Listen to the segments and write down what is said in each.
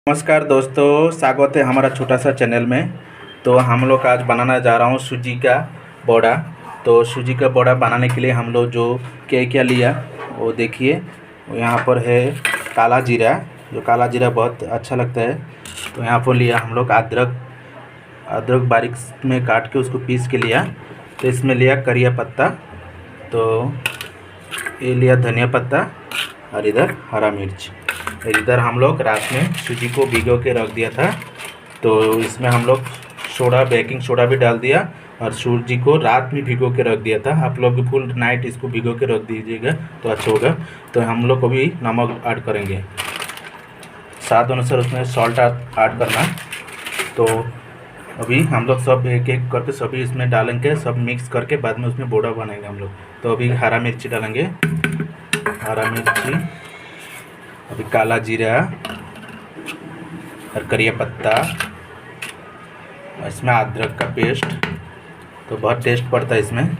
नमस्कार दोस्तों, स्वागत है हमारा छोटा सा चैनल में। तो हम लोग आज बनाना जा रहा हूँ सूजी का बड़ा। तो सूजी का बड़ा बनाने के लिए हम लोग जो क्या क्या लिया वो देखिए। यहाँ पर है काला जीरा, जो काला जीरा बहुत अच्छा लगता है। तो यहाँ पर लिया हम लोग अदरक बारीक में काट के उसको पीस के लिया। तो इसमें लिया करिया पत्ता, तो ये लिया धनिया पत्ता, और इधर हरा मिर्च। इधर हम लोग रात में सूजी को भिगो के रख दिया था, तो इसमें हम लोग बेकिंग सोडा भी डाल दिया और सूजी को रात में भिगो के रख दिया था। आप लोग भी फुल नाइट इसको भिगो के रख दीजिएगा तो अच्छा होगा। तो हम लोग अभी नमक ऐड करेंगे, स्वाद अनुसार उसमें सॉल्ट ऐड करना। तो अभी हम लोग सब एक एक करके सभी इसमें डालेंगे, सब मिक्स करके बाद में उसमें बोड़ा बनाएंगे हम लोग। तो अभी हरा मिर्ची डालेंगे, हरा मिर्ची, अभी काला जीरा और करिया पत्ता, इसमें अदरक का पेस्ट, तो बहुत टेस्ट पड़ता है इसमें,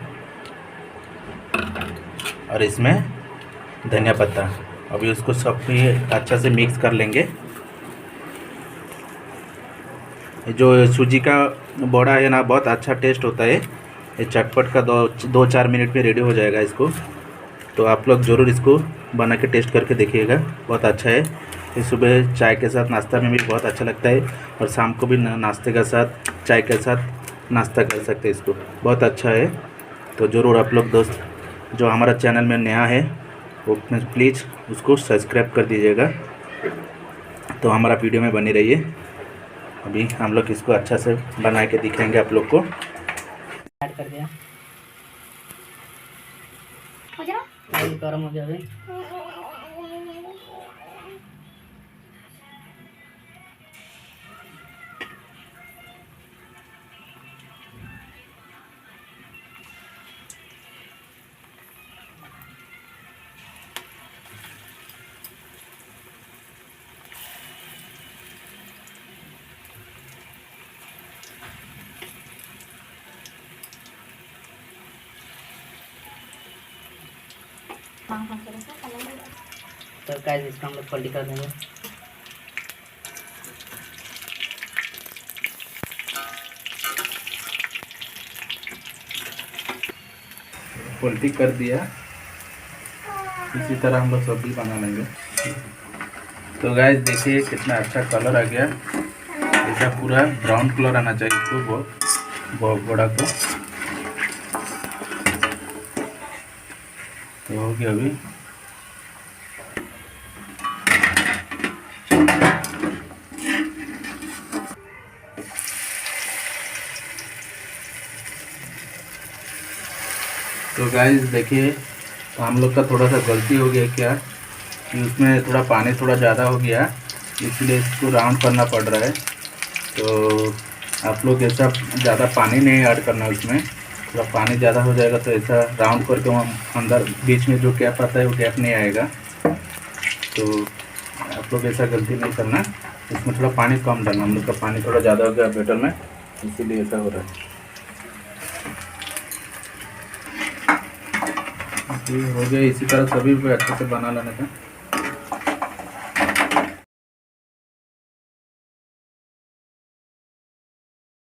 और इसमें धनिया पत्ता। अभी उसको सब भी अच्छा से मिक्स कर लेंगे। जो सूजी का बड़ा है ना, बहुत अच्छा टेस्ट होता है। ये चटपट का 2-4 मिनट में रेडी हो जाएगा इसको। तो आप लोग ज़रूर इसको बना के टेस्ट करके देखिएगा, बहुत अच्छा है। ये सुबह चाय के साथ नाश्ता में भी बहुत अच्छा लगता है, और शाम को भी नाश्ते के साथ चाय के साथ नाश्ता कर सकते हैं। इसको बहुत अच्छा है। तो ज़रूर आप लोग दोस्त जो हमारा चैनल में नया है वो प्लीज़ उसको सब्सक्राइब कर दीजिएगा। तो हमारा वीडियो में बने रहिए। अभी हम लोग इसको अच्छा से बना के दिखाएंगे आप लोग को। ऐड कर दिया, ऑयल गरम हो गया अभी। तो गाइस इसका हम लोग पलटी कर देंगे। पलटी कर दिया, इसी तरह हम लोग सब्जी बना लेंगे। तो गाइस देखिए कितना अच्छा कलर आ गया। ऐसा पूरा ब्राउन कलर आना चाहिए इसको, बहुत बड़ा को। तो हो गया अभी। तो गाइस देखिए, तो हम लोग का थोड़ा सा गलती हो गया क्या कि उसमें थोड़ा पानी थोड़ा ज़्यादा हो गया, इसलिए इसको राउंड करना पड़ रहा है। तो आप लोग ऐसा ज़्यादा पानी नहीं ऐड करना, उसमें थोड़ा पानी ज़्यादा हो जाएगा तो ऐसा राउंड करके वहाँ अंदर बीच में जो गैप आता है वो गैप नहीं आएगा। तो आप लोग ऐसा गलती नहीं करना, इसमें थोड़ा पानी कम डालना। हम लोग का पानी थोड़ा ज़्यादा हो गया बैटर में, इसीलिए ऐसा हो रहा है। हो गया, इसी तरह सभी को अच्छे से बना लेने का।